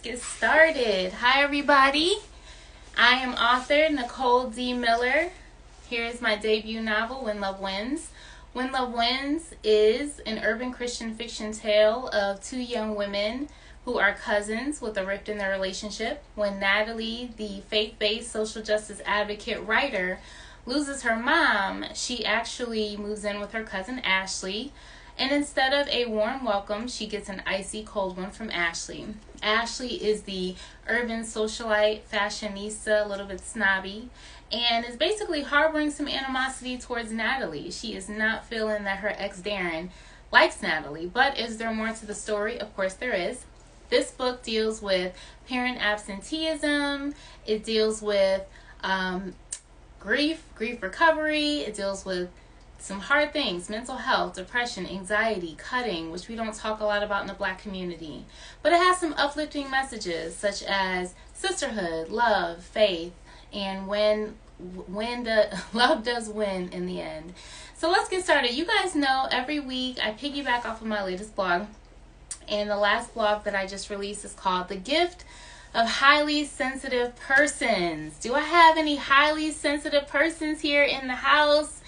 get started. Hi, everybody. I am author Nicole D. Miller. Here is my debut novel, When Love Wins. When Love Wins is an urban Christian fiction tale of two young women who are cousins with a rift in their relationship. When Natalie, the faith-based social justice advocate writer, loses her mom, she actually moves in with her cousin Ashley. And instead of a warm welcome, she gets an icy cold one from Ashley. Ashley is the urban socialite, fashionista, a little bit snobby, and is basically harboring some animosity towards Natalie. She is not feeling that her ex Darren likes Natalie. But is there more to the story? Of course there is. This book deals with parent absenteeism. It deals with grief recovery. It deals with some hard things, mental health, depression, anxiety, cutting, which we don't talk a lot about in the Black community. But it has some uplifting messages such as sisterhood, love, faith, and when love does win in the end. So let's get started. You guys know every week I piggyback off of my latest blog. And the last blog that I just released is called The Gift of Highly Sensitive Persons. Do I have any highly sensitive persons here in the house?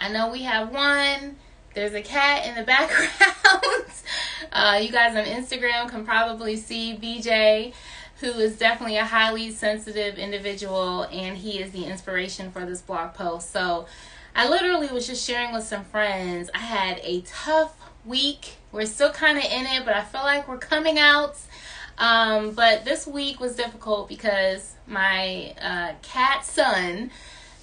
I know we have one. There's a cat in the background. You guys on Instagram can probably see BJ, who is definitely a highly sensitive individual, and he is the inspiration for this blog post. So I literally was just sharing with some friends. I had a tough week. We're still kind of in it, but I feel like we're coming out. But this week was difficult because my cat son,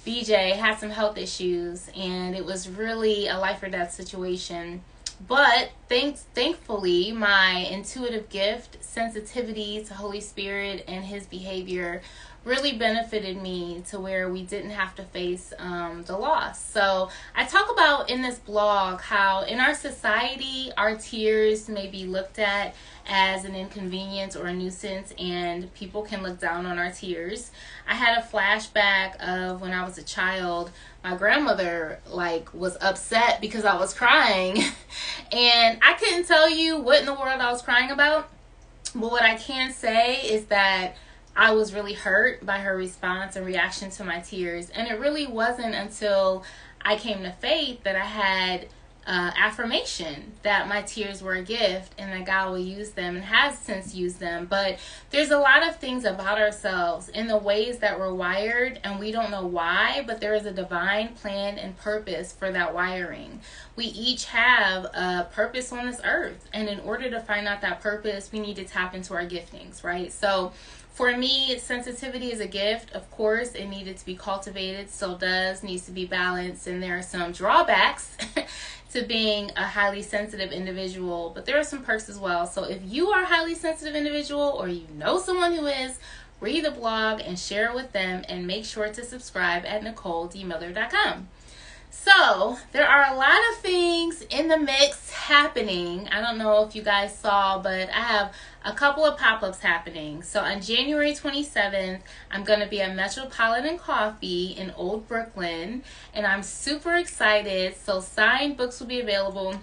BJ, had some health issues, and it was really a life or death situation. But thankfully, my intuitive gift, sensitivity to Holy Spirit and his behavior really benefited me to where we didn't have to face the loss. So I talk about in this blog how in our society, our tears may be looked at as an inconvenience or a nuisance, and people can look down on our tears. I had a flashback of when I was a child. My grandmother was upset because I was crying, and I couldn't tell you what in the world I was crying about, but what I can say is that I was really hurt by her response and reaction to my tears. And it really wasn't until I came to faith that I had affirmation that my tears were a gift and that God will use them and has since used them. But there's a lot of things about ourselves in the ways that we're wired, and we don't know why, but there is a divine plan and purpose for that wiring. We each have a purpose on this earth, and in order to find out that purpose, we need to tap into our giftings, right? So for me, sensitivity is a gift. Of course, it needed to be cultivated, still does, needs to be balanced, and there are some drawbacks to being a highly sensitive individual, but there are some perks as well. So if you are a highly sensitive individual or you know someone who is, read the blog and share it with them, and make sure to subscribe at NicoleDMiller.com. So there are a lot of things in the mix happening. I don't know if you guys saw, but I have a couple of pop-ups happening. So on January 27th, I'm going to be at Metropolitan Coffee in Old Brooklyn, and I'm super excited. So signed books will be available.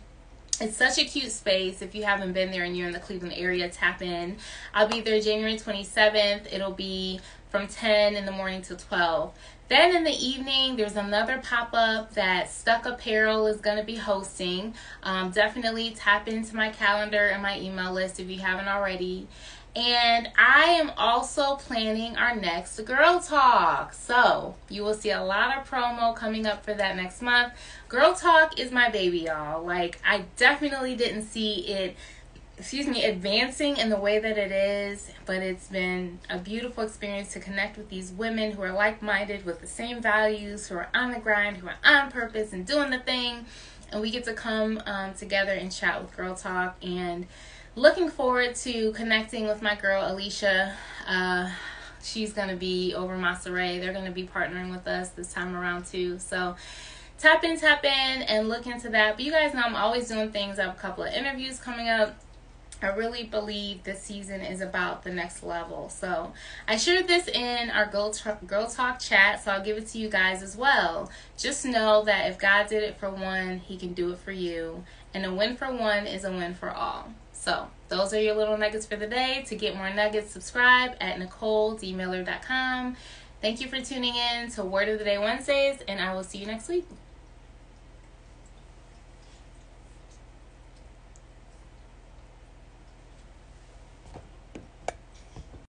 It's such a cute space. If you haven't been there and you're in the Cleveland area, tap in. I'll be there January 27th. It'll be from 10 in the morning to 12. Then in the evening, there's another pop-up that Stuck Apparel is going to be hosting. Definitely tap into my calendar and my email list if you haven't already. And I am also planning our next Girl Talk. So you will see a lot of promo coming up for that next month. Girl Talk is my baby, y'all. I definitely didn't see it advancing in the way that it is, but it's been a beautiful experience to connect with these women who are like-minded with the same values, who are on the grind, who are on purpose and doing the thing, and we get to come together and chat with Girl Talk. And looking forward to connecting with my girl Alicia. She's going to be over Monterey. They're going to be partnering with us this time around too, so tap in and look into that. But you guys know I'm always doing things. I have a couple of interviews coming up. I really believe this season is about the next level. So I shared this in our Girl Talk chat, so I'll give it to you guys as well. Just know that if God did it for one, he can do it for you. And a win for one is a win for all. So those are your little nuggets for the day. To get more nuggets, subscribe at NicoleDMiller.com. Thank you for tuning in to Word of the Day Wednesdays, and I will see you next week.